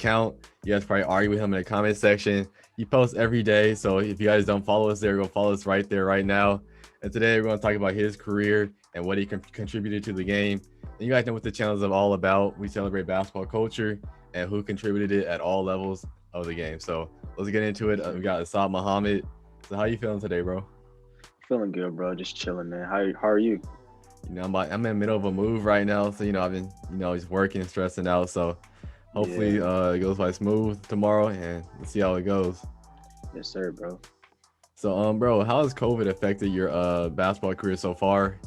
account. You guys probably argue with him in the comment section. He posts every day. So if you guys don't follow us there, go follow us right there, right now. And today we're going to talk about his career and what he contributed to the game. And you guys know what the channel is all about. We celebrate basketball culture and who contributed it at all levels of the game. So let's get into it. We got Asaad Muhammad. So how you feeling today, bro? Feeling good, bro. Just chilling, man. How are you? I'm in the middle of a move right now. So, I've been, just working and stressing out. So hopefully Yeah, it goes by smooth tomorrow and let's see how it goes. yes, sir, bro. So, bro, how has COVID affected your basketball career so far?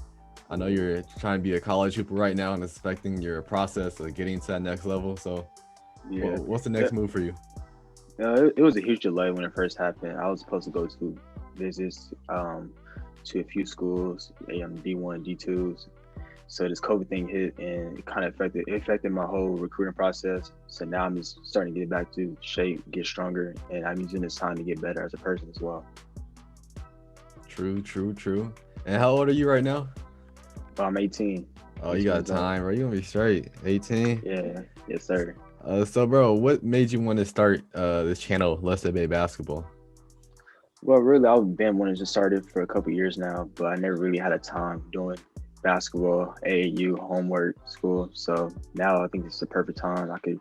I know you're trying to be a college hooper right now and it's affecting your process of getting to that next level. So, Yeah, what's the yeah. next move for you? It was a huge delay when it first happened. I was supposed to go to visits to a few schools, D1, D2s. So this COVID thing hit, and it affected my whole recruiting process. So now I'm just starting to get back to shape, get stronger, and I'm using this time to get better as a person as well. True, true, true. And how old are you right now? But I'm 18, Oh, you 18 got years old. time, bro. You gonna be straight. 18. Yeah, yes, sir. So, bro, what made you want to start this channel, Let's Debate Basketball? Well, really, I've been wanting to start it for a couple years now, but I never really had a time doing basketball, AAU, homework, school. So now I think it's the perfect time. I could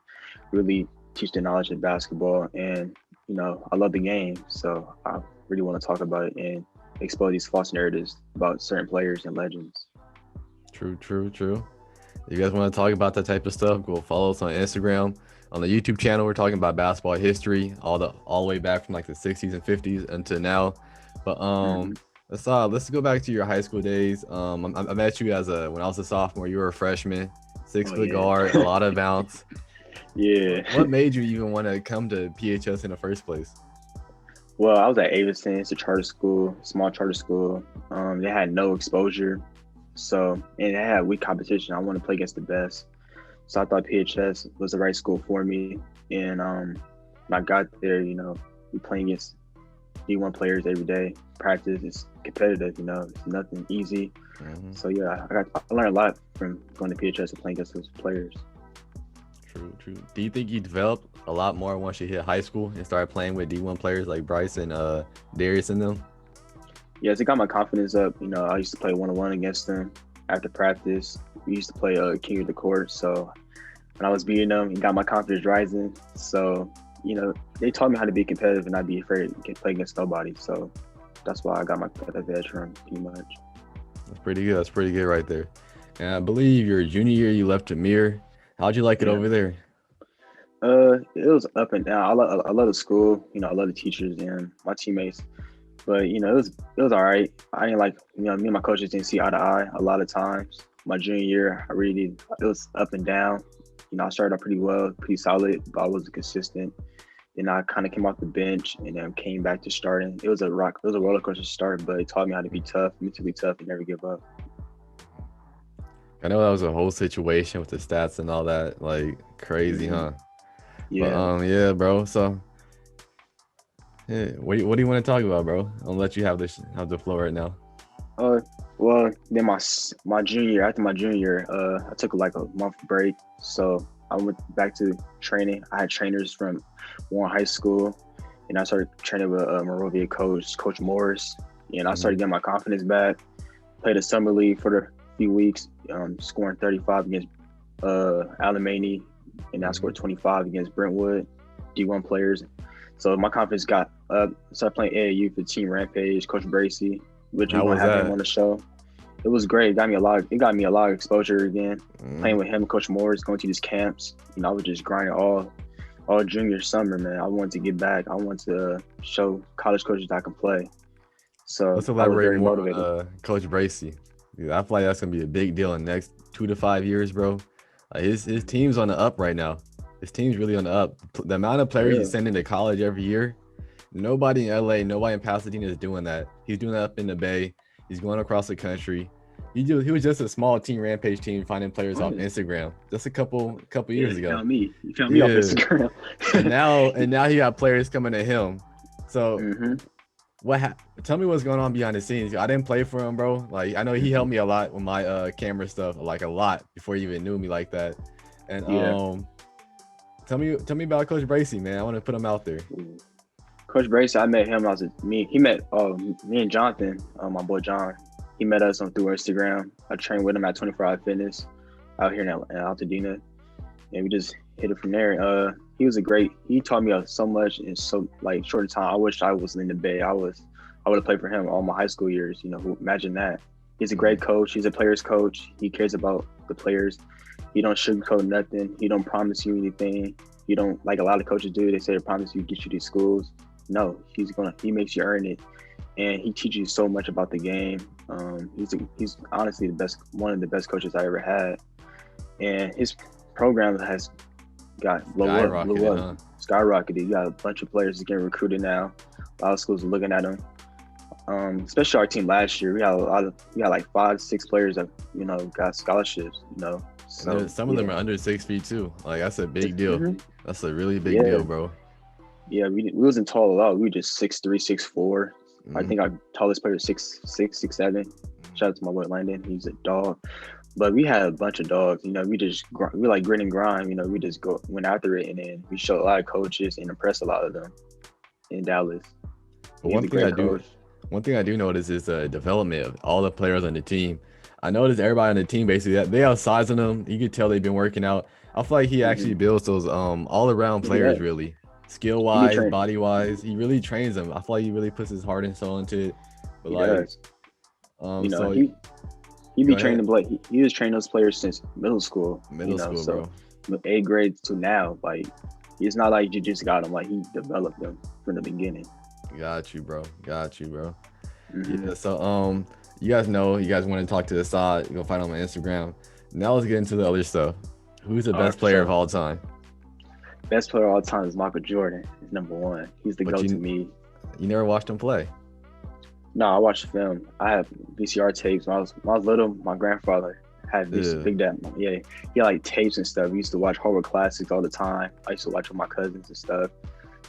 really teach the knowledge of basketball, and I love the game. So I really want to talk about it and expose these false narratives about certain players and legends. True, true, true. If you guys want to talk about that type of stuff, go follow us on Instagram. On the YouTube channel, we're talking about basketball history, all the way back from like the 60s and 50s until now. But Hmm. let's go back to your high school days. I met you as a when I was a sophomore. You were a freshman, six Oh foot yeah, guard, a lot of bounce. yeah. What made you even want to come to PHS in the first place? Well, I was at Avison. It's a charter school, small charter school. They had no exposure, so and they had weak competition. I wanted to play against the best, so I thought PHS was the right school for me. And when I got there, we playing against D1 players every day. Practice is competitive. It's nothing easy. Hmm. So yeah, I learned a lot from going to PHS and playing against those players. True, true. Do you think you developed a lot more once you hit high school and started playing with D1 players like Bryce and Darius and them? Yes, it got my confidence up. I used to play 1-on-1 against them after practice. We used to play king of the court, so when I was beating them, it got my confidence rising. So, they taught me how to be competitive and not be afraid to play against nobody. So that's why I got my competitive edge from pretty much. That's pretty good. That's pretty good right there. And I believe your junior year you left Amir. How'd you like it Yeah. over there? It was up and down. I love the school. I love the teachers and my teammates. But it was all right. I didn't like me and my coaches didn't see eye to eye a lot of times. My junior year, I really did. It was up and down. I started out pretty well, pretty solid, but I wasn't consistent. Then I kind of came off the bench and then came back to starting. It was a roller coaster start, but it taught me how to be tough, mentally tough, and never give up. I know that was a whole situation with the stats and all that, like crazy, Hmm. huh? But Yeah. yeah, bro. So yeah, what do you want to talk about, bro? I'll let you have the floor right now. Uh, well, then my junior year, after my junior year, I took like a month break, so I went back to training. I had trainers from Warren High School, and I started training with Monrovia Coach Morris, and I Hmm. started getting my confidence back. Played a summer league for a few weeks, scoring 35 against Alamany, and I Hmm. scored 25 against Brentwood, D1 players. So my confidence got up. Started playing AAU for Team Rampage, Coach Bracy, which we're How gonna was have him on that? the show. It was great. It got me a lot of exposure again. Playing Hmm. with him, Coach Morris, going to these camps. I was just grinding all junior summer, man. I wanted to get back. I wanted to show college coaches that I can play. So Let's I was elaborate very more on motivated. Coach Bracy. Dude, I feel like that's gonna be a big deal in the next 2 to 5 years, bro. His team's on the up right now. His team's really on the up. The amount of players he's Yeah. sending to college every year, nobody in LA, nobody in Pasadena is doing that. He's doing that up in the Bay. He's going across the country. He was just a small team rampage team finding players off Yeah. Instagram just a couple Yeah. years You ago. found me. You found me off Yeah. Instagram. And now he got players coming to him. So Hmm. tell me what's going on behind the scenes. I didn't play for him, bro. Like I know he Hmm. helped me a lot with my camera stuff, like a lot before he even knew me like that. And Yeah. Tell me about Coach Bracy, man. I want to put him out there. Coach Bracy, I met him. He met me and Jonathan, my boy John. He met us on through Instagram. I trained with him at 24 Hour Fitness out here in Altadena, and we just hit it from there. He taught me so much in so like short a time. I wish I was in the Bay. I would have played for him all my high school years. Imagine that. He's a great coach. He's a player's coach. He cares about the players. He don't sugarcoat nothing. He don't promise you anything. He don't, like a lot of coaches do. They say they promise you get you these schools. No, he makes you earn it, and he teaches you so much about the game. He's honestly one of the best coaches I ever had, and his program has got blew up, skyrocketed. You got a bunch of players getting recruited now. A lot of schools are looking at him. Especially our team last year, we got like 5-6 players that got scholarships. So some of them are under 6 feet too. Like that's a big deal. Mm-hmm. That's a really big deal, bro. Yeah, we wasn't tall at all. We were just 6'3", 6'4". Mm-hmm. I think our tallest player was 6'6", 6'7". Shout out to my boy Landon. He's a dog. But we had a bunch of dogs. We like grit and grind. We just went after it, and then we showed a lot of coaches and impressed a lot of them in Dallas. But one thing I do notice is the development of all the players on the team. I noticed everybody on the team basically they have size on them. You could tell they've been working out. I feel like he actually builds those all around players really. Skill wise, body wise, he really trains them. I feel like he really puts his heart and soul into it. But he be training he was training those players since middle school. Bro. 8th grade to now. Like it's not like you just got him. Like he developed them from the beginning. Got you, bro. Mm-hmm. Yeah. So you guys want to talk to Asaad, go find him on Instagram. Now let's get into the other stuff. Who's the best player of all time? Best player of all time is Michael Jordan. He's number one. He's the GOAT to me. You never watched him play? No, I watched the film. I have VCR tapes. When I was little, my grandfather had this big dad. Yeah, he had like tapes and stuff. We used to watch horror classics all the time. I used to watch with my cousins and stuff.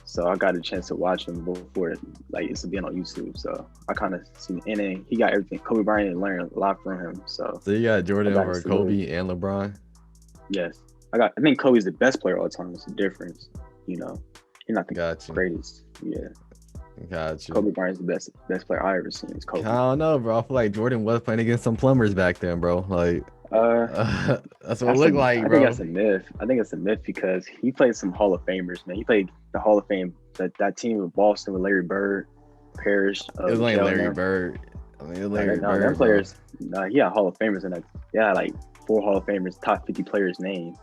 So I got a chance to watch him before it used to be on YouTube. So I kind of seen it. And he got everything. Kobe Bryant learned a lot from him. So you got Jordan over Kobe and LeBron? Yes. I think Kobe's the best player of all time. It's the difference. He's not the greatest. Yeah. Got you. Kobe Bryant's the best player I ever seen. Is Kobe. I don't know, bro. I feel like Jordan was playing against some plumbers back then, bro. Like that's what it looked like, bro. I think that's a myth because he played some Hall of Famers, man. He played the Hall of Fame, that team with Boston with Larry Bird, Parrish. It was like Larry Bird. Them players. He had Hall of Famers in that. Yeah, like 4 Hall of Famers, top 50 players named.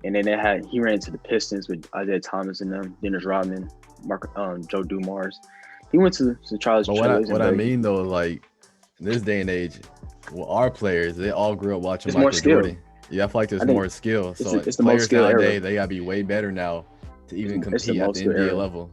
And then he ran into the Pistons with Isaiah Thomas and them, Dennis Rodman, Joe Dumars. He went to Charles. What I mean though, like in this day and age, our players, they all grew up watching Michael Jordan. Yeah, I feel like there's more skill. So it's the players nowadays, they gotta be way better now to even compete at the NBA level.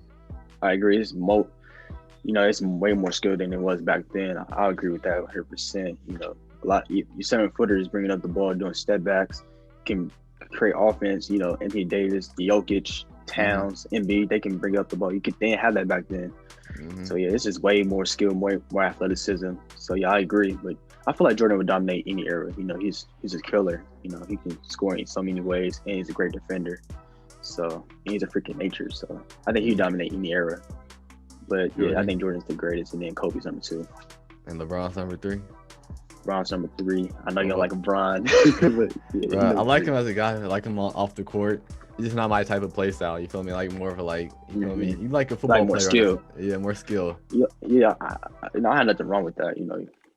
I agree. It's way more skill than it was back then. I agree with that 100%. A lot. Your 7-footers bringing up the ball, doing step backs, can create offense. Anthony Davis, Jokic, Towns, Embiid, they can bring up the ball. They didn't have that back then. Mm-hmm. So yeah, it's just way more skill, more athleticism. So yeah, I agree. But I feel like Jordan would dominate any era. He's a killer. He can score in so many ways, and he's a great defender. So he's a freaking nature. So I think he'd dominate any era. But yeah, I think Jordan's the greatest, and then Kobe's number 2. And LeBron's number 3. LeBron's number 3. I know you don't like LeBron. But, I like him as a guy. I like him off the court. He's just not my type of play style. You feel me? Like more of a you feel me? You like a football player. More skill. Yeah, more skill. Yeah. I had nothing wrong with that. A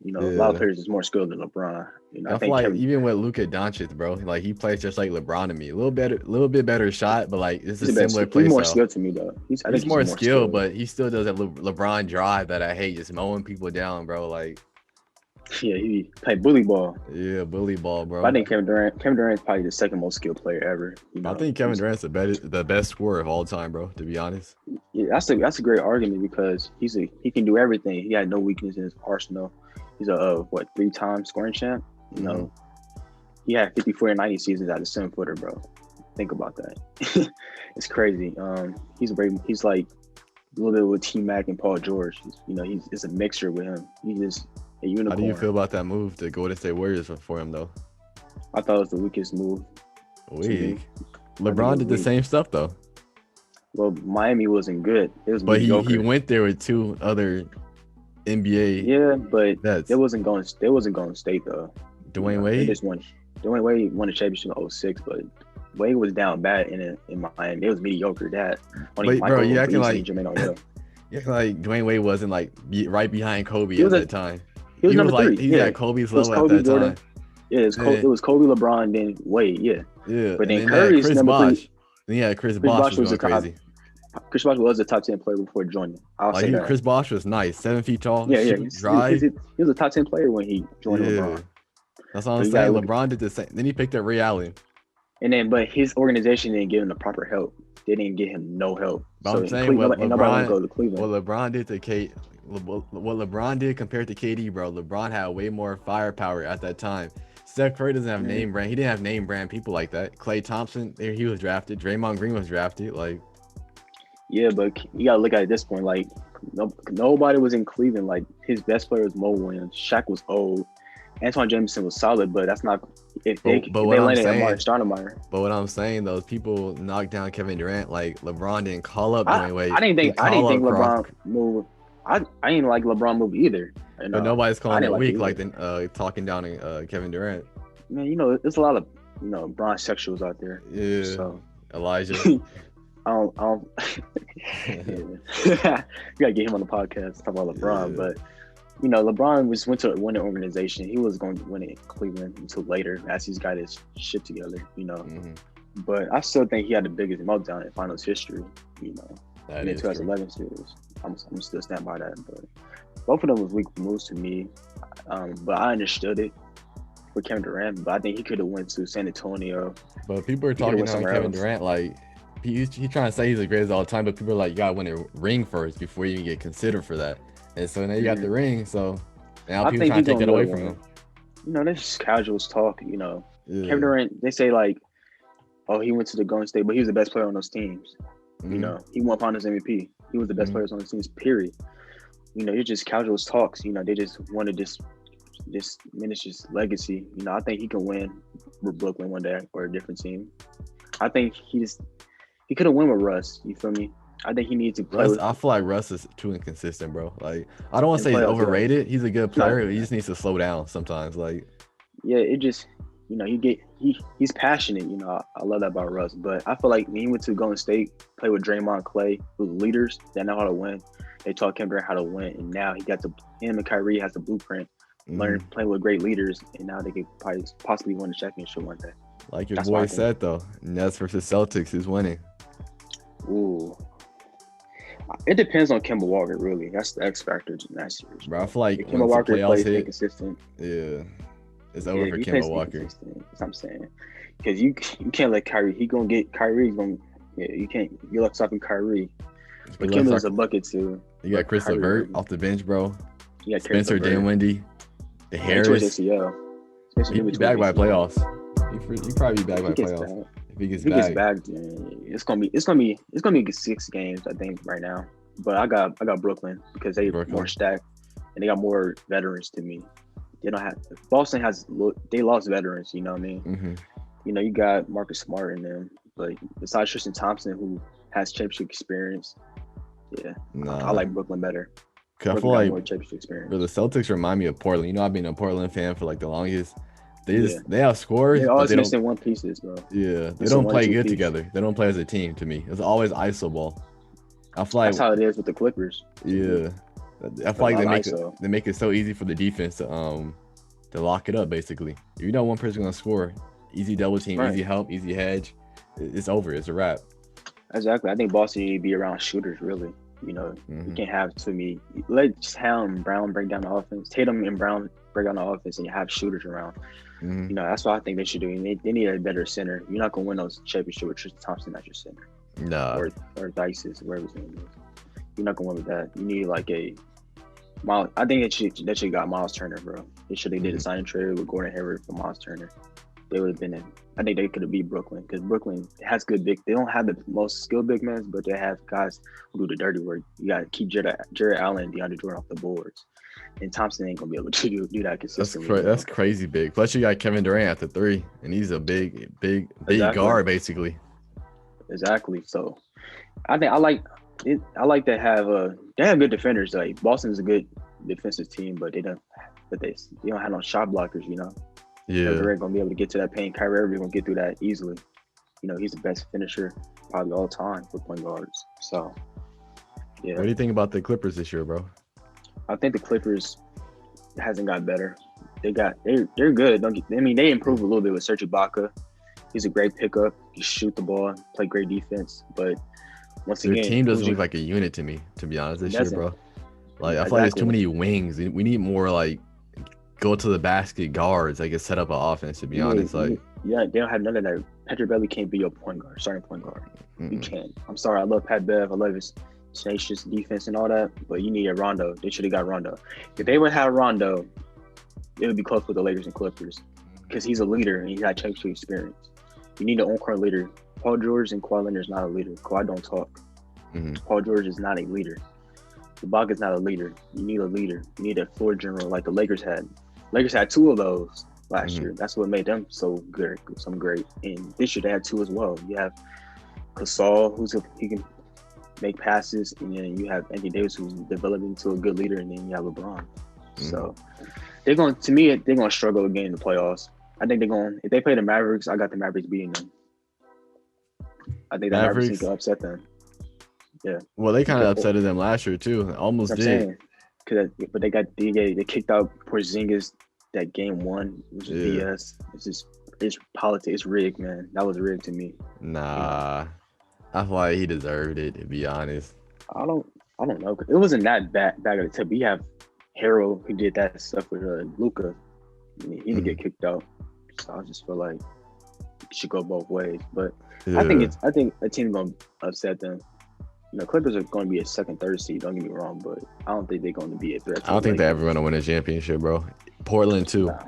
lot of players is more skilled than LeBron. I feel like even with Luka Doncic, bro, like he plays just like LeBron to me. A little bit better shot, but like it's a similar play style. He's more skilled to me though. He's more skilled, but he still does that LeBron drive that I hate, just mowing people down, bro. Like. Yeah, he played bully ball. Yeah, bully ball, bro. I think Kevin Durant's probably the second most skilled player ever. I think Kevin Durant's the best scorer of all time, bro. To be honest. Yeah, that's a great argument because he can do everything. He had no weakness in his arsenal. He's a 3-time scoring champ. He had 50, 40, and 90 seasons at a 7-footer, bro. Think about that. It's crazy. He's like a little bit with T-Mac and Paul George. It's a mixture with him. He's just a unicorn. How do you feel about that move to Golden State Warriors for him, though? I thought it was the weakest move. Weak? I think it LeBron was did the weak. same stuff though, Well, Miami wasn't good. It was but mediocre. he went there with two other NBA Yeah, but vets. they wasn't going. They wasn't going to state though. Dwayne They Wade. just won. Dwayne Wade won a championship in 06, but Wade was down bad in Miami. It was mediocre. That only But bro, Michael you acting Beasley like and Jermaine O'Neal. you acting like Dwayne Wade wasn't like right behind Kobe He at was that a time. he was He was number like 3. he's Yeah, at Kobe's it was level at Kobe, that Jordan. time. Yeah, it was Kobe, LeBron, then Wade. Yeah, Yeah, but and then then they had Curry's Chris number 3. Bosh. Then yeah, Chris Chris Bosh Bosh was was going the top. crazy. Chris Bosh was a top 10 player before joining. I'll say that. Chris Bosh was nice, 7 feet tall, Yeah, shoot, drive. he was a top 10 player when he joined Yeah, LeBron. that's what I'm But you saying. gotta look- LeBron did the same. Then he picked up Ray Allen. And then, but his organization didn't give him the proper help. They didn't give him no help. But So I'm saying what nobody want to go to LeBron, Cleveland. what LeBron did to K, what LeBron did compared to KD, bro. LeBron had way more firepower at that time. Steph Curry doesn't have name brand. He didn't have name brand people like that. Klay Thompson, he was drafted. Draymond Green was drafted. Like, Yeah, but you gotta look at it at this point. Like nobody was in Cleveland. Like his best player was Mo Williams. Shaq was old. Antoine Jameson was solid, but that's not if they what I'm landed saying- Martin Stoudemire. but what I'm saying, those people knocked down Kevin Durant. Like LeBron didn't call up Dwayne Wade. I didn't think He called up LeBron Cross. move. I didn't like LeBron move either. You know? But nobody's calling it didn't like weak it like the talking down Kevin Durant. Man, you know, there's a lot of Bron sexuals out there. Yeah, So Elijah. I don't you gotta get him on the podcast talk about LeBron. Yeah. But LeBron went to a winning organization. He was going to win it in Cleveland until later as he's got his shit together. Mhm. But I still think he had the biggest meltdown in finals history. That In the is true. 2011 series. I'm still stand by that. But both of them was weak moves to me. But I understood it for Kevin Durant. But I think he could have went to San Antonio. But people are could've talking went on somewhere Kevin else. Durant like he's trying to say he's the greatest of all time, but people are like, you gotta win a ring first before you even get considered for that. And so now you got the ring, so now I people think trying to he's take that gonna away really from win. him. That's just casuals talk. Yeah. Kevin Durant, they say like, oh, he went to the Golden State, but he was the best player on those teams. Mhm. He won Finals MVP. He was the best Mhm. players on the teams, period. It's just casuals talks. They just want to diminish his legacy. I think he can win with Brooklyn one day or a different team. I think he couldn't win with Russ. You feel me? I think he needs to play Russ, with. I feel like Russ is too inconsistent, bro. Like I don't want to In say he's playoffs, yeah. overrated. He's a good player. Right. But he just needs to slow down sometimes. Like Yeah, it just he's passionate. I love that about Russ. But I feel like when he went to Golden State, play with Draymond, Clay, who's leaders that know how to win. They taught Kevin Durant how to win, and now him and Kyrie has the blueprint. Learn playing with great leaders, and now they could possibly win the championship one day. like your That's what I boy think. said though, Nets versus Celtics is winning. Ooh, it depends on Kemba Walker. Really, that's the X factor in that series. Bro, I feel like If when Kemba the Walker playoffs plays hit, inconsistent, yeah, it's over for he plays Kemba Walker. inconsistent, that's what I'm saying. Because you can't let Kyrie. He gonna get Kyrie. You can't. You're like stopping Kyrie. But Let's Kemba's talk- a bucket too. You got Chris Kyrie LeVert Irving. off the bench, bro. You got Spencer Dinwiddie, the Harris. ACL. He'd be back by playoffs. He'd probably be back by He gets playoffs back. if he gets If he gets back. back, then it's gonna be 6 games, I think, right now. But I got Brooklyn because they Brooklyn. more stacked and they got more veterans to me. They don't have Boston they lost veterans. You know what I mean? Mm-hmm. You got Marcus Smart in them, but besides Tristan Thompson, who has championship experience, yeah, Nah, I like Brooklyn better. 'cause I Brooklyn feel got like more championship experience. bro, the Celtics remind me of Portland. You know, I've been a Portland fan for like the longest. They Yeah. they have scores, They're but always they don't. missing one pieces, bro. Yeah, they Missing don't one, play two good piece. together. They don't play as a team. To me, it's always iso ball. I feel like That's how it is with the Clippers. yeah, I feel like A lot of they make it so easy for the defense to lock it up. Basically, if you know one person's gonna score, easy double team, Right. easy help, easy hedge. It's over. It's a wrap. Exactly. I think Boston need to be around shooters, really. You Mhm. can't have too many. Let just Tatum and Brown break down the offense. Tatum and Brown break down the offense, and you have shooters around. Mhm. That's what I think they should do. And they need a better center. You're not gonna win those championship with Tristan Thompson as your center, Nah, or Dices, wherever his name is. You're not gonna win with that. You need like a Miles. I think they should got Miles Turner, bro. They should have did a signing trade with Gordon Hayward for Miles Turner. They would have been in. I think they could have beat Brooklyn because Brooklyn has good big. They don't have the most skilled big men, but they have guys who do the dirty work. You got to keep Jared Allen and DeAndre Jordan off the boards, and Thompson ain't gonna be able to do that consistently. that's crazy big. Plus you got Kevin Durant at the 3, and he's a big Exactly. guard basically. exactly. So I think I like it. I like to have they have good defenders. Like Boston's a good defensive team, but they don't have no shot blockers. You know, Kevin Yeah. Durant gonna be able to get to that paint. Kyrie Irving gonna get through that easily. You know, he's the best finisher probably all time for point guards. So What yeah, do you think about the Clippers this year, bro? I think the Clippers hasn't got better. They're good. I mean they improved a little bit with Serge Ibaka. He's a great pickup. He shoot the ball, play great defense. But once Their again, team doesn't look like a unit to me, to be honest, it this year, doesn't bro. Like I feel like there's too exactly. many wings. We need more like go to the basket guards. Like set up an offense. To be honest, like Yeah, they don't have none of that. Patrick Beverley can't be your point guard, starting point guard. You mm-mm. can't. I'm sorry. I love Pat Bev. I love his tenacious defense and all that. But you need a Rondo. They should have got Rondo. If they would have Rondo, it would be close with the Lakers and Clippers because he's a leader and he got championship experience. You need an on-court leader. Paul George and Kawhi Leonard is not a leader. Kawhi don't talk. Mhm. Paul George is not a leader. Ibaka is not a leader. You need a leader. You need a floor general like the Lakers had. Lakers had two of those last Mhm. year. That's what made them so good, so great. And this year they had two as well. You have Gasol, he can make passes, and then you have Anthony Davis, who's developing into a good leader, and then you have LeBron. So they're going to me. They're going to struggle again in the playoffs. I think they're going. If they play the Mavericks, I got the Mavericks beating them. I think the Mavericks Mavericks. can upset them. Yeah, Well, they kind of because upsetted them last year too. Almost I'm did. saying, but they kicked out Porzingis that game one, which is Yeah. BS. It's politics. It's rigged, man. That was rigged to me. Nah. I feel like he deserved it, to be honest. I don't I don't know. It wasn't that bad of a tip. We have Harold who did that stuff with Luca. He didn't get kicked out. So I just feel like it should go both ways. But Yeah. I think a team gonna upset them. You know, Clippers are going to be a second, third seed. Don't get me wrong, but I don't think they're going to be a threat. I don't think they're ever going to win a championship, bro. Portland, too. Nah.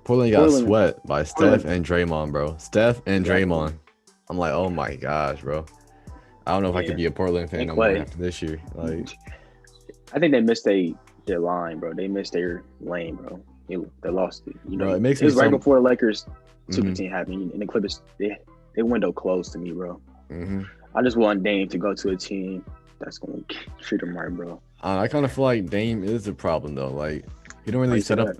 Portland got swept by Portland. Steph and Draymond, bro. Steph and Draymond. I'm like, oh my gosh, bro. I don't know if I could be a Portland fan no more after this year. Like, I think they missed their line, bro. They missed their lane, bro. They lost it. You know, bro, it makes it was me right before the Lakers super team happened, and the Clippers they window closed to me, bro. I just want Dame to go to a team that's going to treat him right, bro. I kind of feel like Dame is a problem though. Like, he don't really set up.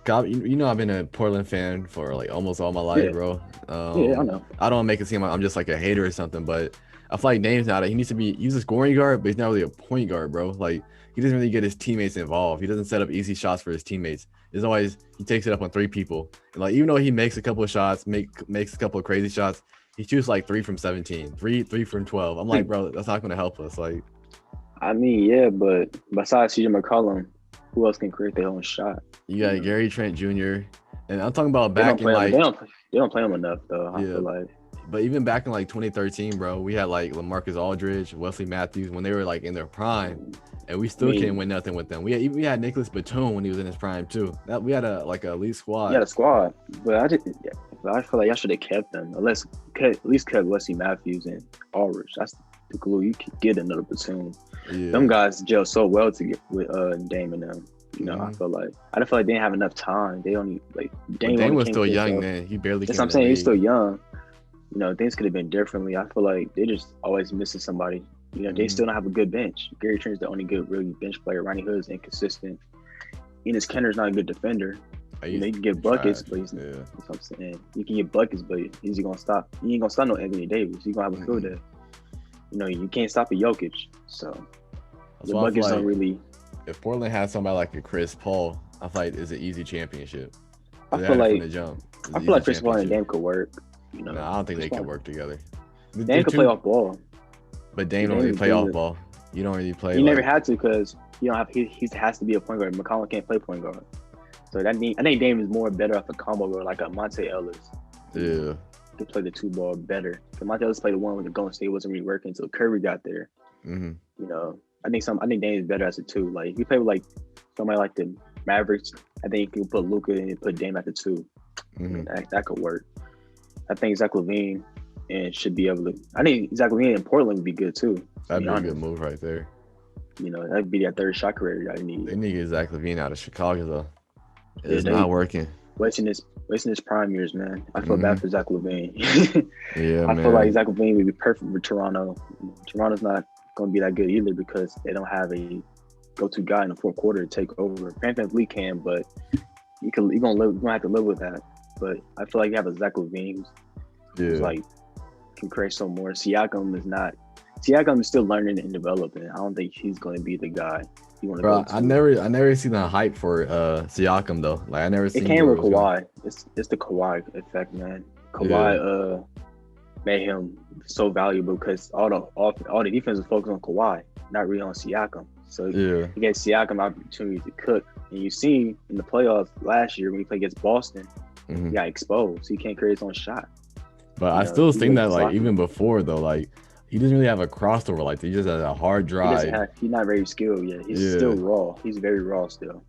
God, you know, I've been a Portland fan for like almost all my life, bro. Yeah, I know. I don't make it seem like I'm just like a hater or something, but I feel like Dame's not. He needs to be. He's a scoring guard, but he's not really a point guard, bro. Like, he doesn't really get his teammates involved. He doesn't set up easy shots for his teammates. It's always he takes it up on three people. And like, even though he makes a couple of shots, makes a couple of crazy shots, he shoots like 3 from 17, 3 from 12. I'm like, bro, that's not going to help us. Like, I mean, yeah, but besides CJ McCollum, who else can create their own shot? you got Gary Trent Jr. And I'm talking about back in like they don't play him enough though. I feel like. But even back in like 2013, bro, we had like LaMarcus Aldridge, Wesley Matthews when they were like in their prime, and we still can't win nothing with them. We had Nicholas Batum when he was in his prime too. We had a elite squad. Yeah, the squad, but I feel like y'all should have kept them, at least kept Wesley Matthews and Aldridge. That's the glue. You could get another platoon. Yeah. Them guys gel so well to get with Dame and them. You know, I feel like they didn't have enough time. They only like Dame was still young then. He barely. That's what I'm saying. He's still young. You know, things could have been differently. I feel like they're just always missing somebody. You know, they still don't have a good bench. Gary Trent's the only good, really bench player. Ronnie Hood's inconsistent. Enes Kanter's not a good defender. You know, you can get buckets, but he's that's what I'm saying. You can get buckets, but is he gonna stop? You ain't gonna stop no Anthony Davis. He's gonna have a field day. You know, you can't stop a Jokic. So the buckets don't really. If Portland has somebody like a Chris Paul, I feel like it's an easy championship. I feel like Chris Paul and Dame could work. You know, no, I don't think they can work together. Dame could play off ball, but Dame don't really play off ball. You don't really play. He never had to because you don't have. He has to be a point guard. McCollum can't play point guard, so I think Dame is more better off a combo guard like a Monte Ellis. Yeah, to play the two ball better. Monte Ellis played the one when the Golden State wasn't really working until Curry got there. You know, I think Dame is better as a two. Like if you play with like somebody like the Mavericks, I think you can put Luka and put Dame at the two. That could work. I think Zach LaVine and should be able to. I think Zach LaVine in Portland would be good too. That'd be a good move right there. You know, that'd be that third shot career I need. They need to get Zach LaVine out of Chicago though. It's not working. Wasting his wasting his prime years, man. I feel bad for Zach LaVine. Yeah, I feel man. like Zach LaVine would be perfect for Toronto. Toronto's not going to be that good either because they don't have a go-to guy in the fourth quarter to take over. Lee can, but you're gonna have to live with that. But I feel like you have a Zach LaVine who's Yeah. like can create some more. Siakam is not. Siakam is still learning and developing. I don't think he's going to be the guy you want to Bro, go to. I never seen the hype for Siakam though. Like I never It seen came where with it was going. Kawhi. It's the Kawhi effect, man. Kawhi made him so valuable because all the defense was focused on Kawhi, not really on Siakam. So Yeah. he gave Siakam opportunity to cook. And you see in the playoffs last year when he played against Boston, he got exposed. He can't create his own shot. But I still think that like even before though, like he doesn't really have a crossover like that. He just has a hard drive. He's not very skilled yet. He's still raw. He's very raw still.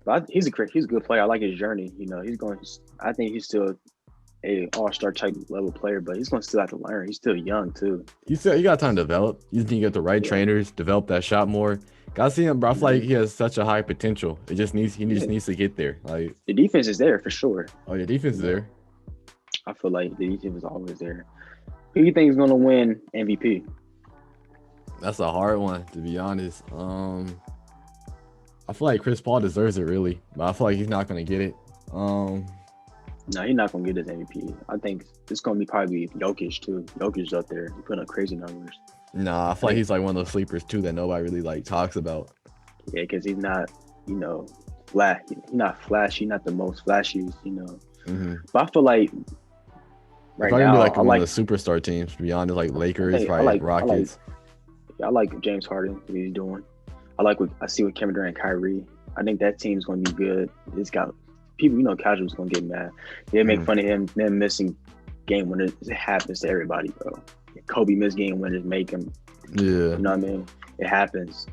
But he's a good player. I like his journey. You know, I think he's still a all-star type level player, but he's going to still have to learn. He's still young too. You got time to develop. You just need to get the right trainers, develop that shot more. Gotta see him, bro. I feel like he has such a high potential. He just needs to get there. Like the defense is there for sure. Oh, the defense is there. I feel like the defense is always there. Who do you think is going to win MVP? That's a hard one, to be honest. I feel like Chris Paul deserves it, really, but I feel like he's not going to get it. No, he's not going to get his MVP. I think it's going to be probably Jokic, too. Jokic's up there. He's putting up crazy numbers. Nah, I feel like he's like one of those sleepers, too, that nobody really, like, talks about. Yeah, because he's not, you know, he's not flashy, not the most flashiest, you know. But I feel like right now, be like one of the superstar teams, to be honest, like Lakers, Rockets. I like James Harden, what he's doing. I see with Kevin Durant and Kyrie. I think that team's going to be good. It's got people, you know, casuals going to get mad. They make fun of him, them missing game winners. It happens to everybody, bro. Kobe missed game winners, make him. Yeah. You know what I mean? It happens.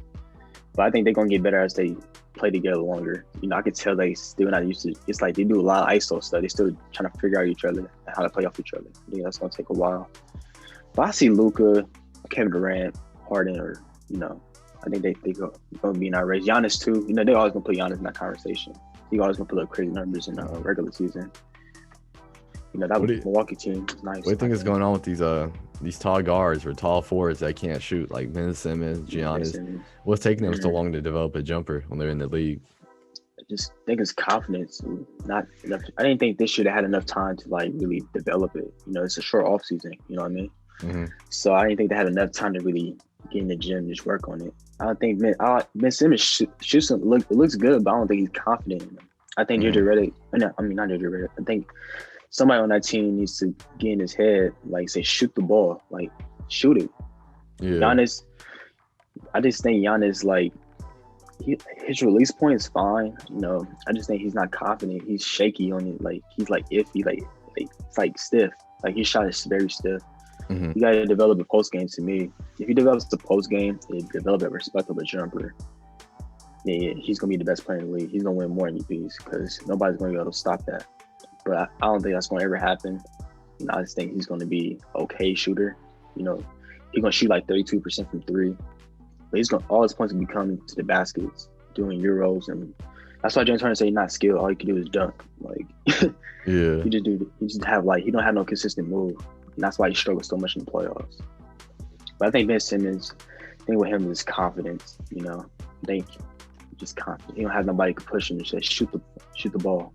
But I think they're going to get better as they play together longer. You know, I can tell they still not used to. It's like they do a lot of ISO stuff. They still trying to figure out each other and how to play off each other. I think that's going to take a while. But I see Luka, Kevin Durant, Harden, or, you know, I think they're going to be in our race. Giannis, too. You know, they're always going to put Giannis in that conversation. He's always going to put up crazy numbers in the regular season. You know, that Milwaukee team is nice. What do you think is going on with these tall guards or tall forwards that can't shoot, like Ben Simmons, Giannis? What's taking them so long to develop a jumper when they're in the league? I just think it's confidence. Not enough. I didn't think this should have had enough time to like really develop it. You know, it's a short off season. You know what I mean? So I didn't think they had enough time to really get in the gym and just work on it. I don't think Ben Simmons shoots looks good, but I don't think he's confident in him. I think JJ Redick. Not JJ Redick. I think somebody on that team needs to get in his head, like say, shoot the ball, like shoot it. Yeah. Giannis, I just think Giannis, like his release point is fine. You know, I just think he's not confident. He's shaky on it. Like he's like iffy. Like it's like stiff. Like his shot is very stiff. You got to develop a post game. To me, if he develops the post game, he develop a respectable jumper. Yeah, he's gonna be the best player in the league. He's gonna win more MVPs because nobody's gonna be able to stop that. But I don't think that's gonna ever happen. You know, I just think he's gonna be okay shooter. You know, he's gonna shoot like 32% from three, but all his points will be coming to the baskets, doing euros, and that's why James Harden say he's not skilled. All he can do is dunk. Like, yeah, he don't have no consistent move. And that's why he struggles so much in the playoffs. But I think Ben Simmons, thing with him is confidence. You know, I think just confident. He don't have nobody to push him and say shoot the ball.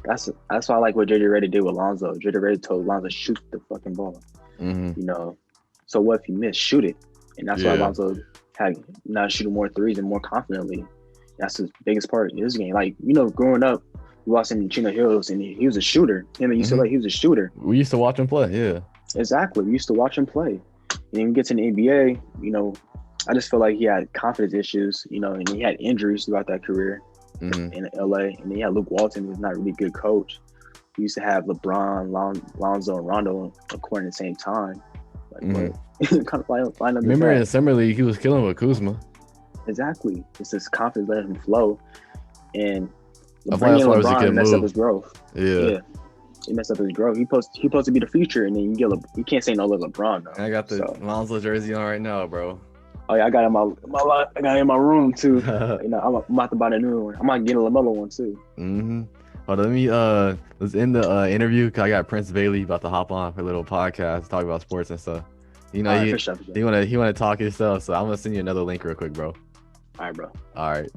That's why I like what JJ Redick did with Lonzo. JJ Redick told Lonzo shoot the fucking ball. You know, so what if you miss? Shoot it. And that's why Lonzo had now shooting more threes and more confidently. That's the biggest part in this game. Like, you know, growing up, we watched him in Chino Hills, and he was a shooter. Him and UCLA, he was a shooter. We used to watch him play, yeah. Exactly. We used to watch him play. And when he gets in the NBA, you know, I just feel like he had confidence issues, you know, and he had injuries throughout that career in LA. And then he had Luke Walton, who's not a really good coach. We used to have LeBron, Lonzo, and Rondo on the court at the same time. Like, kind of line up. Remember in Summer League, he was killing with Kuzma. Exactly. It's this confidence letting him flow. And bringing LeBron messed up his growth. Yeah. He messed up his growth. He supposed to be the future, and then you can't say no to LeBron though. I got the Lonzo jersey on right now, bro. Oh yeah, I got it in my room too. You know, I'm about to buy a new one. I might get a LaMelo one too. Hold on, let me let's end the interview because I got Prince Bailey about to hop on for a little podcast, talk about sports and stuff. You know, All right, for sure. he wanna talk himself, so I'm gonna send you another link real quick, bro. All right, bro. All right.